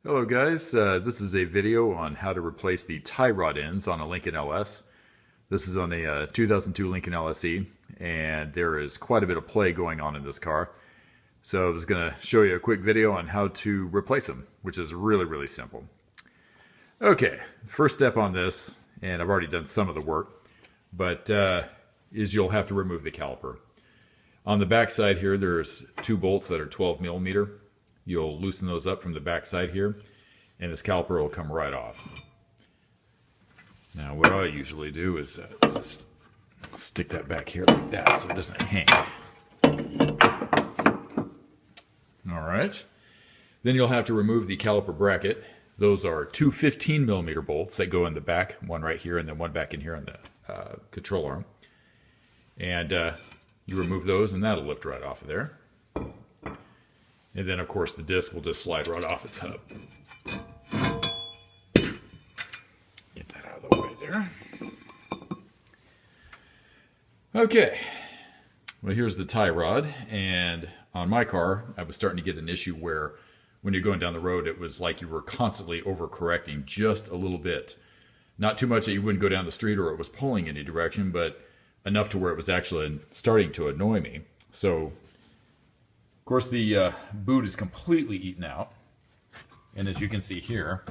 Hello guys, this is a video on how to replace the tie rod ends on a Lincoln LS. This is on a 2002 Lincoln LSE, and there is quite a bit of play going on in this car. So I was going to show you a quick video on how to replace them, which is really simple. Okay, first step on this, and I've already done some of the work, but is you'll have to remove the caliper. On the back side here, there's two bolts that are 12 millimeter. You'll loosen those up from the back side here, and this caliper will come right off. Now what I usually do is just stick that back here like that so it doesn't hang. Alright, then you'll have to remove the caliper bracket. Those are two 15 millimeter bolts that go in the back, one right here and then one back in here on the control arm. And you remove those and that'll lift right off of there. And then, of course, the disc will just slide right off its hub. Get that out of the way there. Okay. Well, here's the tie rod. And on my car, I was starting to get an issue where when you're going down the road, it was like you were constantly overcorrecting just a little bit. Not too much that you wouldn't go down the street or it was pulling any direction, but enough to where it was actually starting to annoy me. So, of course, the boot is completely eaten out, and as you can see here,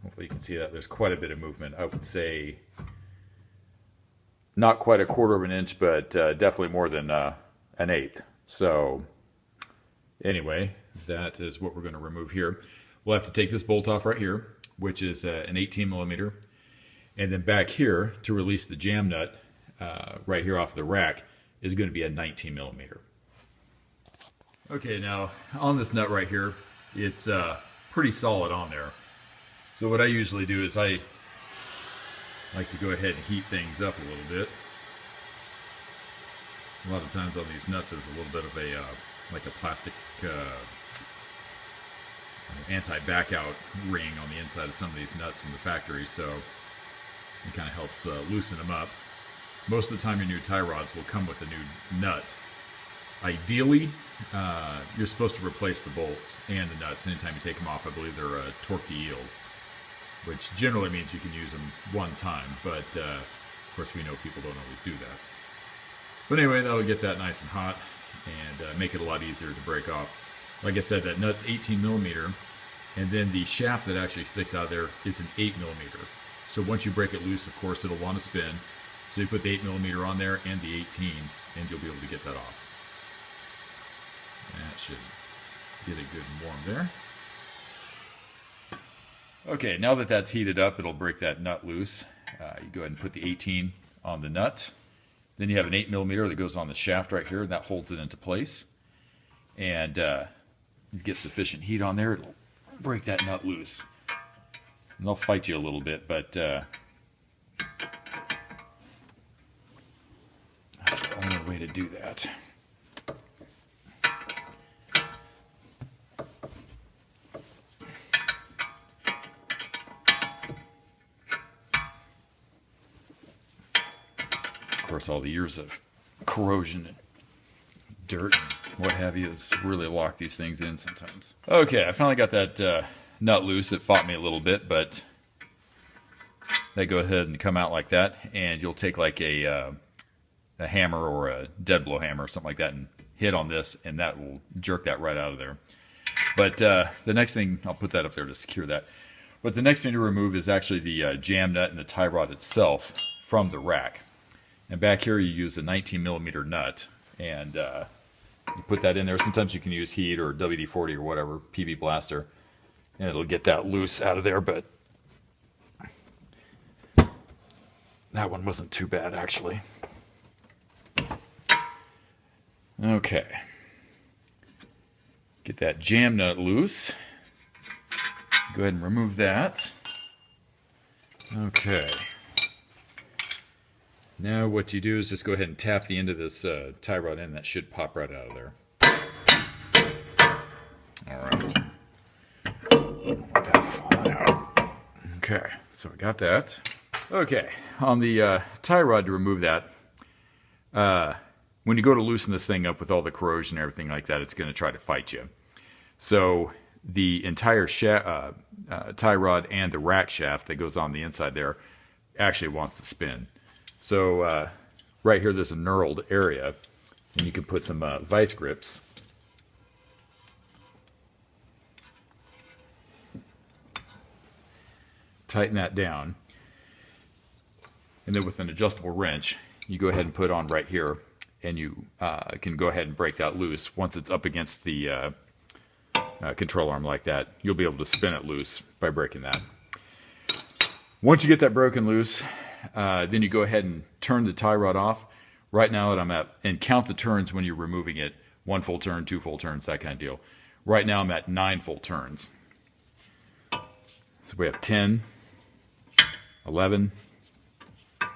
hopefully you can see that there's quite a bit of movement. I would say not quite a quarter of an inch, but definitely more than an eighth. So anyway, that is what we're going to remove here. We'll have to take this bolt off right here, which is an 18 millimeter, and then back here to release the jam nut right here off of the rack is going to be a 19 millimeter. Okay, now on this nut right here, it's pretty solid on there. So what I usually do is I like to go ahead and heat things up a little bit. A lot of times on these nuts there's a little bit of a like a plastic anti-back out ring on the inside of some of these nuts from the factory, so it kind of helps loosen them up. Most of the time your new tie rods will come with a new nut. Ideally, you're supposed to replace the bolts and the nuts anytime you take them off. I believe they're torque to yield, which generally means you can use them one time, but of course we know people don't always do that. But anyway, that'll get that nice and hot and make it a lot easier to break off. Like I said, that nut's 18 millimeter, and then the shaft that actually sticks out of there is an 8 millimeter. So once you break it loose, of course, it'll want to spin. So you put the 8 millimeter on there and the 18, and you'll be able to get that off. That should get it good and warm there. Okay, now that that's heated up, it'll break that nut loose. You go ahead and put the 18 on the nut. Then you have an 8 millimeter that goes on the shaft right here, and that holds it into place. And you get sufficient heat on there, it'll break that nut loose. And they'll fight you a little bit, but that's the only way to do that. Of course, all the years of corrosion and dirt and what have you has really locked these things in sometimes. Okay, I finally got that nut loose. It fought me a little bit, but they go ahead and come out like that, and you'll take like a hammer or a dead blow hammer or something like that and hit on this, and that will jerk that right out of there. But the next thing, I'll put that up there to secure that. But the next thing to remove is actually the jam nut and the tie rod itself from the rack. And back here you use a 19 millimeter nut, and you put that in there. Sometimes you can use heat or WD-40 or whatever, PB Blaster, and it'll get that loose out of there, but that one wasn't too bad actually. Okay. Get that jam nut loose. Go ahead and remove that. Okay. Now what you do is just go ahead and tap the end of this tie rod in. That should pop right out of there. Alright. That falling out. Okay, so I got that. Okay, on the tie rod to remove that, when you go to loosen this thing up with all the corrosion and everything like that, it's going to try to fight you. So the entire tie rod and the rack shaft that goes on the inside there actually wants to spin. So right here there's a knurled area, and you can put some vice grips. Tighten that down, and then with an adjustable wrench you go ahead and put on right here, and you can go ahead and break that loose. Once it's up against the control arm like that, you'll be able to spin it loose by breaking that. Once you get that broken loose, then you go ahead and turn the tie rod off. Right now I'm at, and count the turns when you're removing it. 1 full turn, 2 full turns, that kind of deal. Right now I'm at 9 full turns. So we have 10, 11,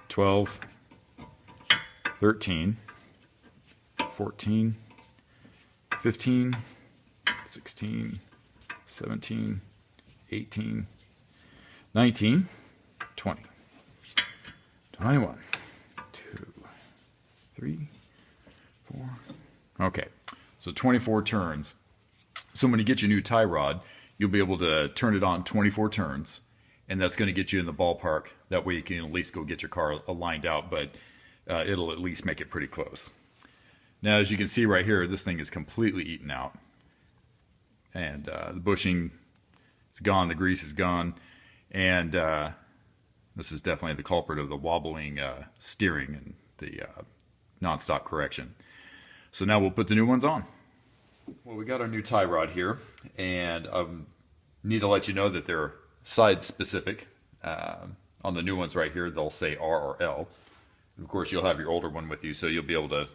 12, 13, 14, 15, 16, 17, 18, 19, 20, 21, 2, 3, 4. Okay, so 24 turns. So when you get your new tie rod, you'll be able to turn it on 24 turns, and that's going to get you in the ballpark. That way you can at least go get your car aligned out, but it'll at least make it pretty close. Now, as you can see right here, this thing is completely eaten out. And the bushing is gone, the grease is gone, and this is definitely the culprit of the wobbling steering and the non-stop correction. So now we'll put the new ones on. Well, we got our new tie rod here, and I need to let you know that they're side specific. On the new ones right here, they'll say R or L. Of course, you'll have your older one with you, so you'll be able to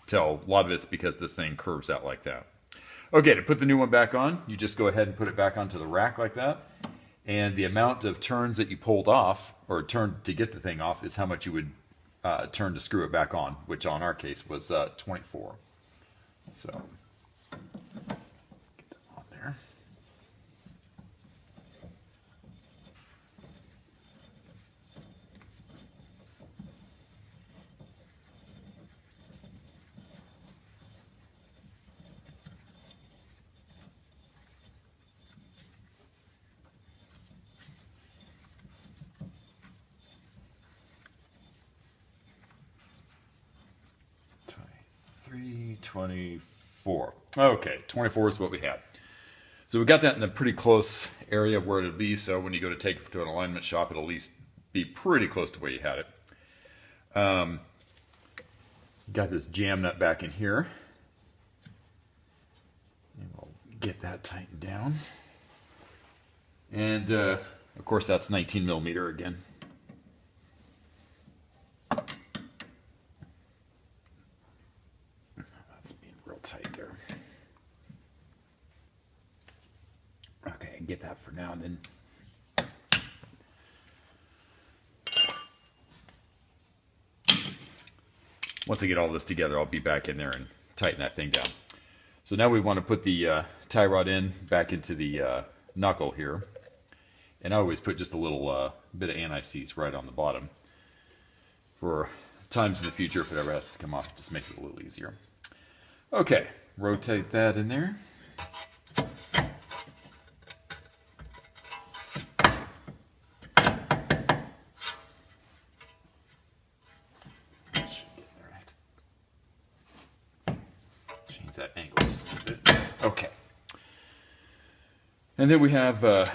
tell. A lot of it's because this thing curves out like that. Okay, to put the new one back on, you just go ahead and put it back onto the rack like that. And the amount of turns that you pulled off, or turned to get the thing off, is how much you would turn to screw it back on, which on our case was 24. So, get that on there. Three, 24. Okay, 24 is what we had. So we got that in a pretty close area of where it'll be, so when you go to take it to an alignment shop, it'll at least be pretty close to where you had it. Got this jam nut back in here. And we'll get that tightened down. And, of course, that's 19 millimeter again. Tight there. Okay, get that for now, and then once I get all this together, I'll be back in there and tighten that thing down. So now we want to put the tie rod in back into the knuckle here, and I always put just a little bit of anti-seize right on the bottom for times in the future if it ever has to come off. Just makes it a little easier. Okay, rotate that in there. Change that angle just a little bit. Okay. And then we have the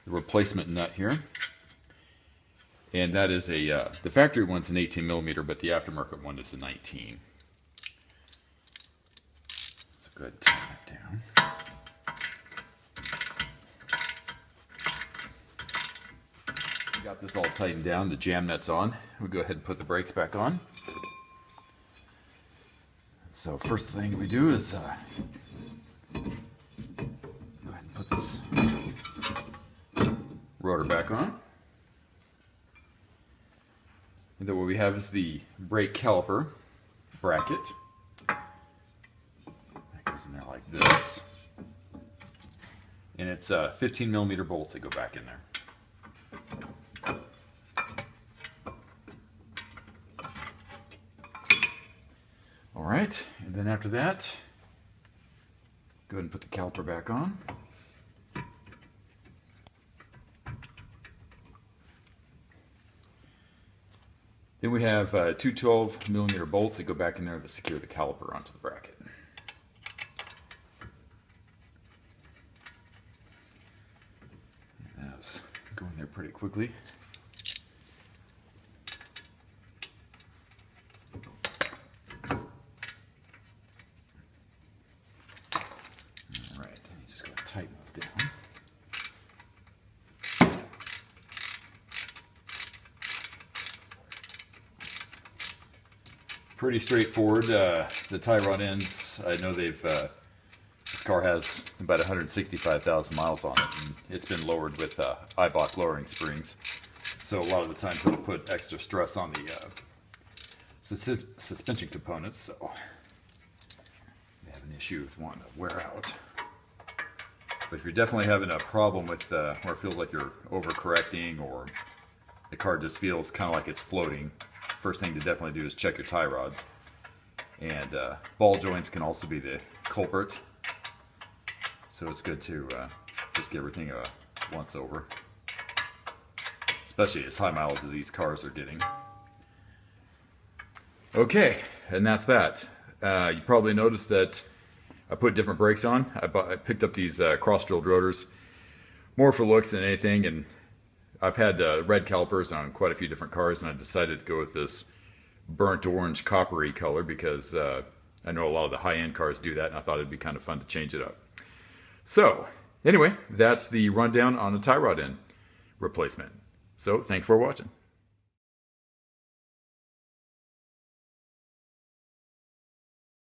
replacement nut here. And that is the factory one's an 18 millimeter, but the aftermarket one is a 19. Go ahead and tighten it down. We got this all tightened down, the jam nut's on. We'll go ahead and put the brakes back on. So first thing we do is go ahead and put this rotor back on. And then what we have is the brake caliper bracket. In there like this, and it's 15 millimeter bolts that go back in there. All right, and then after that, Go ahead and put the caliper back on. Then we have two 12mm bolts that go back in there to secure the caliper onto the bracket. That's going there pretty quickly. Alright, you just gotta tighten those down. Pretty straightforward. The tie rod ends, I know they've, this car has about 165,000 miles on it, and it's been lowered with Eibach lowering springs. So a lot of the time it'll put extra stress on the suspension components, so they have an issue with wanting to wear out. But if you're definitely having a problem with where it feels like you're overcorrecting or the car just feels kind of like it's floating, first thing to definitely do is check your tie rods. And ball joints can also be the culprit. So it's good to just get everything once over. Especially as high mileage as these cars are getting. Okay, and that's that. You probably noticed that I put different brakes on. I picked up these cross-drilled rotors more for looks than anything, and I've had red calipers on quite a few different cars, and I decided to go with this burnt orange coppery color because I know a lot of the high-end cars do that, and I thought it'd be kind of fun to change it up. So, anyway, that's the rundown on the tie rod end replacement. So, thanks for watching.